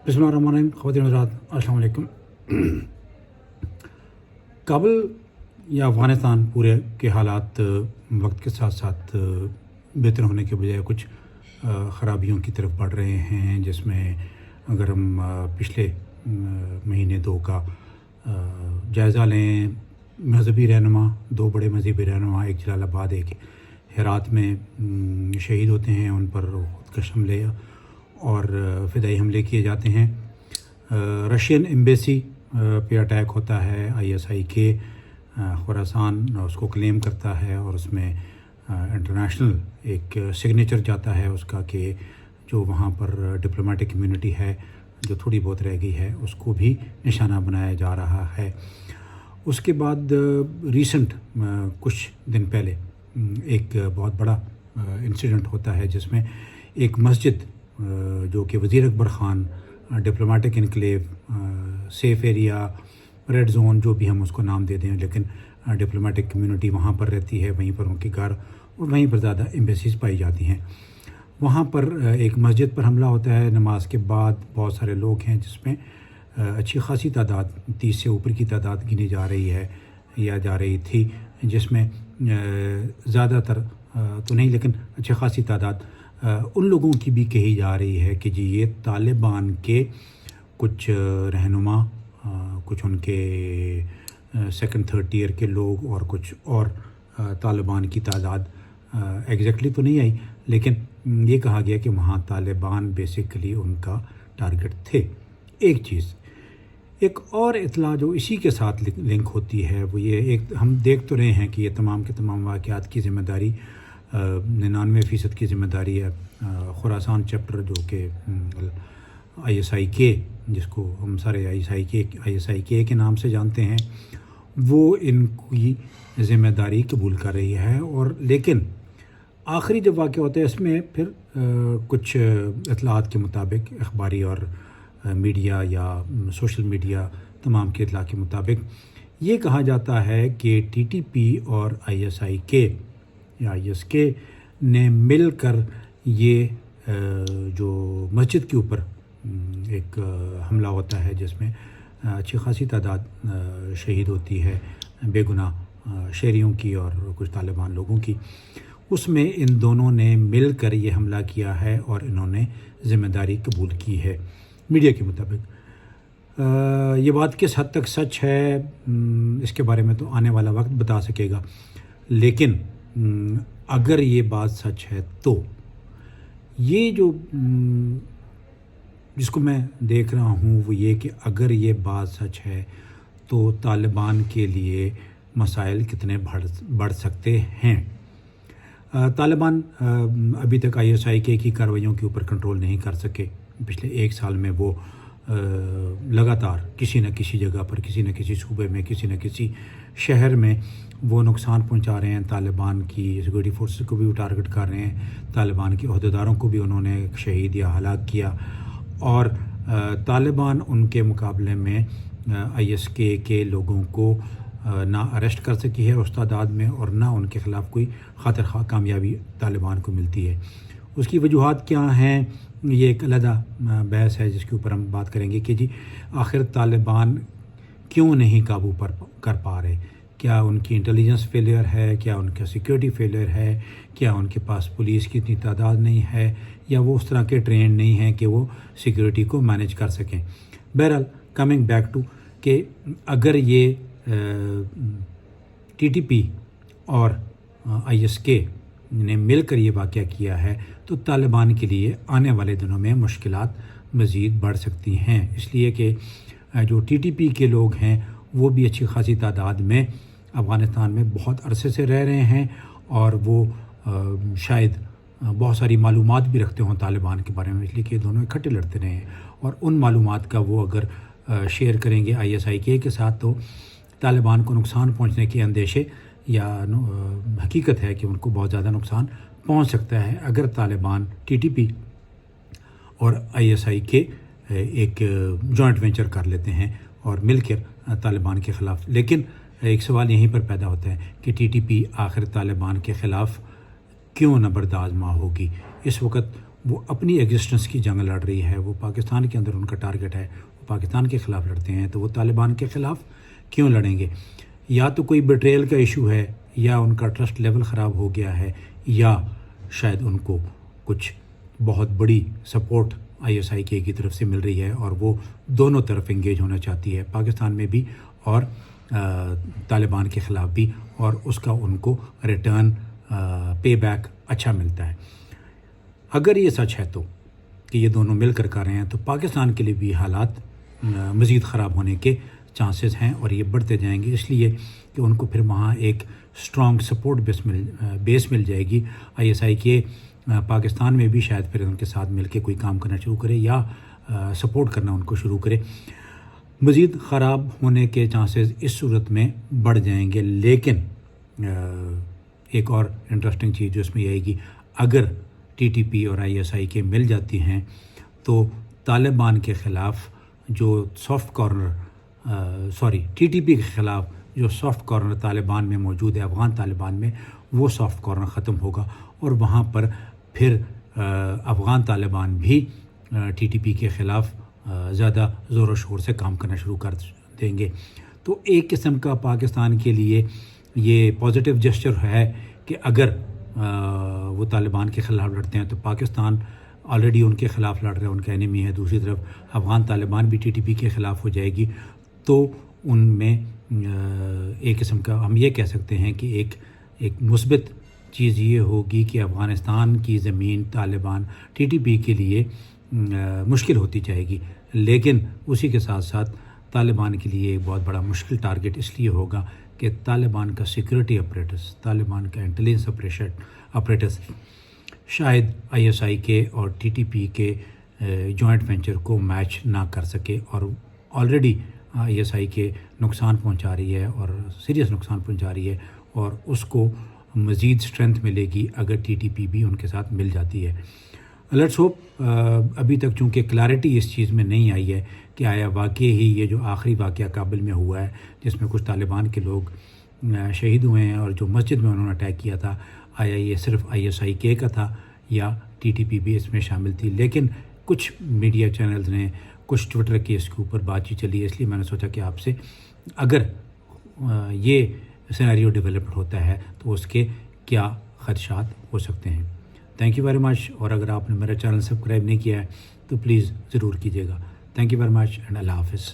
بسم اللہ الرحمن الرحیم. خواتین حضرات السلام علیکم. کابل یا افغانستان پورے کے حالات وقت کے ساتھ ساتھ بہتر ہونے کے بجائے کچھ خرابیوں کی طرف بڑھ رہے ہیں، جس میں اگر ہم پچھلے مہینے دو کا جائزہ لیں، مذہبی رہنما، دو بڑے مذہبی رہنما، ایک جلال آباد ایک ہرات میں شہید ہوتے ہیں، ان پر خودکش حملے اور فدائی حملے کیے جاتے ہیں. رشین ایمبیسی پہ اٹیک ہوتا ہے. ISIK خراسان اس کو کلیم کرتا ہے اور اس میں انٹرنیشنل ایک سگنیچر جاتا ہے اس کا کہ جو وہاں پر ڈپلومیٹک کمیونٹی ہے جو تھوڑی بہت رہ گئی ہے اس کو بھی نشانہ بنایا جا رہا ہے. اس کے بعد ریسنٹ کچھ دن پہلے ایک بہت بڑا انسیڈنٹ ہوتا ہے جس میں ایک مسجد جو کہ Wazir Akbar Khan diplomatic enclave, safe area, red zone, جو بھی ہم اس کو نام دے دیں، لیکن ڈپلومیٹک کمیونٹی وہاں پر رہتی ہے، وہیں پر ان کے گھر اور وہیں پر زیادہ ایمبیسیز پائی جاتی ہیں. وہاں پر ایک مسجد پر حملہ ہوتا ہے نماز کے بعد. بہت سارے لوگ ہیں جس میں اچھی خاصی تعداد، 30 سے اوپر کی تعداد گنی جا رہی ہے یا جا رہی تھی، جس میں زیادہ تر تو نہیں لیکن اچھی خاصی تعداد ان لوگوں کی بھی کہی جا رہی ہے کہ جی یہ طالبان کے کچھ رہنما، کچھ ان کے سیکنڈ تھرڈ ٹیئر کے لوگ اور کچھ اور طالبان کی تعداد ایگزیکٹلی تو نہیں آئی، لیکن یہ کہا گیا کہ وہاں طالبان بیسیکلی ان کا ٹارگٹ تھے. ایک چیز، ایک اور اطلاع جو اسی کے ساتھ لنک ہوتی ہے وہ یہ، ایک ہم دیکھ تو رہے ہیں کہ یہ تمام کے تمام واقعات کی ذمہ داری 99% کی ذمہ داری ہے خراسان چیپٹر، جو کہ ISIK، جس کو ہم سارے ISIK کے نام سے جانتے ہیں، وہ ان کی ذمہ داری قبول کر رہی ہے. اور لیکن آخری جب واقعہ ہوتا ہے اس میں پھر کچھ اطلاعات کے مطابق، اخباری اور میڈیا یا سوشل میڈیا تمام کے اطلاع کے مطابق یہ کہا جاتا ہے کہ TTP اور ISIK یا ISK نے مل کر یہ جو مسجد کے اوپر ایک حملہ ہوتا ہے جس میں اچھی خاصی تعداد شہید ہوتی ہے، بے گناہ شہریوں کی اور کچھ طالبان لوگوں کی، اس میں ان دونوں نے مل کر یہ حملہ کیا ہے اور انہوں نے ذمہ داری قبول کی ہے میڈیا کے مطابق. یہ بات کس حد تک سچ ہے اس کے بارے میں تو آنے والا وقت بتا سکے گا، لیکن اگر یہ بات سچ ہے تو یہ جو جس کو میں دیکھ رہا ہوں وہ یہ کہ اگر یہ بات سچ ہے تو طالبان کے لیے مسائل کتنے بڑھ سکتے ہیں. طالبان ابھی تک ISIK کی کارروائیوں کے اوپر کنٹرول نہیں کر سکے. پچھلے ایک سال میں وہ لگاتار کسی نہ کسی جگہ پر، کسی نہ کسی صوبے میں، کسی نہ کسی شہر میں وہ نقصان پہنچا رہے ہیں. طالبان کی سیکورٹی فورسز کو بھی وہ ٹارگٹ کر رہے ہیں، طالبان کے عہدیداروں کو بھی انہوں نے شہید یا ہلاک کیا، اور طالبان ان کے مقابلے میں ISK کے لوگوں کو نہ اریسٹ کر سکی ہے اس تعداد میں، اور نہ ان کے خلاف کوئی خاطر خواہ کامیابی طالبان کو ملتی ہے. اس کی وجوہات کیا ہیں یہ ایک علیحدہ بحث ہے جس کے اوپر ہم بات کریں گے کہ جی آخر طالبان کیوں نہیں قابو پر کر پا رہے. کیا ان کی انٹیلیجنس فیلئر ہے، کیا ان کا سیکیورٹی فیلئر ہے، کیا ان کے پاس پولیس کی اتنی تعداد نہیں ہے، یا وہ اس طرح کے ٹرینڈ نہیں ہیں کہ وہ سیکیورٹی کو مینیج کر سکیں. بہرحال کمنگ بیک ٹو کہ اگر یہ TTP اور ISK نے مل کر یہ واقعہ کیا ہے تو طالبان کے لیے آنے والے دنوں میں مشکلات مزید بڑھ سکتی ہیں، اس لیے کہ جو TTP کے لوگ ہیں وہ بھی اچھی خاصی تعداد میں افغانستان میں بہت عرصے سے رہ رہے ہیں، اور وہ شاید بہت ساری معلومات بھی رکھتے ہوں طالبان کے بارے میں، اس لیے کہ دونوں اکٹھے لڑتے رہے ہیں، اور ان معلومات کا وہ اگر شیئر کریں گے ISIK کے ساتھ تو طالبان کو نقصان پہنچنے کے اندیشے یا حقیقت ہے کہ ان کو بہت زیادہ نقصان پہنچ سکتا ہے اگر طالبان TTP اور ISIK ایک جوائنٹ وینچر کر لیتے ہیں اور مل کر طالبان کے خلاف. لیکن ایک سوال یہیں پر پیدا ہوتا ہے کہ TTP آخر طالبان کے خلاف کیوں نبرد آزما ہوگی. اس وقت وہ اپنی ایگزسٹنس کی جنگ لڑ رہی ہے، وہ پاکستان کے اندر ان کا ٹارگٹ ہے، وہ پاکستان کے خلاف لڑتے ہیں، تو وہ طالبان کے خلاف کیوں لڑیں گے؟ یا تو کوئی بٹریل کا ایشو ہے، یا ان کا ٹرسٹ لیول خراب ہو گیا ہے، یا شاید ان کو کچھ بہت بڑی سپورٹ ISIK کی طرف سے مل رہی ہے، اور وہ دونوں طرف انگیج ہونا چاہتی ہے، پاکستان میں بھی اور طالبان کے خلاف بھی، اور اس کا ان کو ریٹرن پے بیک اچھا ملتا ہے۔ اگر یہ سچ ہے تو کہ یہ دونوں مل کر رہے ہیں، تو پاکستان کے لیے بھی حالات مزید خراب ہونے کے چانسز ہیں، اور یہ بڑھتے جائیں گے، اس لیے کہ ان کو پھر وہاں ایک اسٹرانگ سپورٹ بیس مل جائے گی۔ ISIK پاکستان میں بھی شاید پھر ان کے ساتھ مل کے کوئی کام کرنا شروع کرے، یا سپورٹ کرنا ان کو شروع کرے۔ مزید خراب ہونے کے چانسز اس صورت میں بڑھ جائیں گے۔ لیکن ایک اور انٹرسٹنگ چیز جو اس میں یہ آئے گی، اگر TTP اور ISIK مل جاتی ہیں تو طالبان کے خلاف جو سافٹ کارنر TTP کے خلاف جو سافٹ کارنر طالبان میں موجود ہے، افغان طالبان میں، وہ سافٹ کارنر ختم ہوگا، اور وہاں پر پھر افغان طالبان بھی TTP کے خلاف زیادہ زور و شور سے کام کرنا شروع کر دیں گے۔ تو ایک قسم کا پاکستان کے لیے یہ پازیٹیو جسچر ہے کہ اگر وہ طالبان کے خلاف لڑتے ہیں تو پاکستان آلریڈی ان کے خلاف لڑ رہے ہیں، ان کا انیمی ہے، دوسری طرف افغان طالبان بھی TTP کے خلاف ہو جائے گی، تو ان میں ایک قسم کا ہم یہ کہہ سکتے ہیں کہ ایک مثبت چیز یہ ہوگی کہ افغانستان کی زمین طالبان TTP کے لیے مشکل ہوتی جائے گی، لیکن اسی کے ساتھ ساتھ طالبان کے لیے ایک بہت بڑا مشکل ٹارگٹ اس لیے ہوگا کہ طالبان کا سیکورٹی اپریٹس، طالبان کا انٹیلیجنس اپریٹس شاید ISIK اور TTP کے جوائنٹ وینچر کو میچ نہ کر سکے، اور آلریڈی ISIK نقصان پہنچا رہی ہے، اور سیریس نقصان پہنچا رہی ہے، اور اس کو مزید اسٹرینتھ ملے گی اگر TTP بھی ان کے ساتھ مل جاتی ہے۔ Let's hope. ابھی تک چونکہ کلیئرٹی اس چیز میں نہیں آئی ہے کہ آیا واقعی ہی یہ جو آخری واقعہ کابل میں ہوا ہے جس میں کچھ طالبان کے لوگ شہید ہوئے ہیں اور جو مسجد میں انہوں نے اٹیک کیا تھا، آیا یہ صرف ISIK کا تھا یا TTP بھی اس میں شامل تھی؟ لیکن کچھ میڈیا چینلز نے، کچھ ٹویٹر کی اس کے اوپر بات چیت چلی ہے، اس لیے میں نے سوچا کہ آپ سے اگر یہ سینیریو ڈیولپ ہوتا ہے تو اس کے کیا خدشات ہو سکتے ہیں۔ تھینک یو ویری مچ، اور اگر آپ نے میرا چینل سبسکرائب نہیں کیا ہے تو پلیز ضرور کیجیے گا۔ Thank you very much and اللہ حافظ۔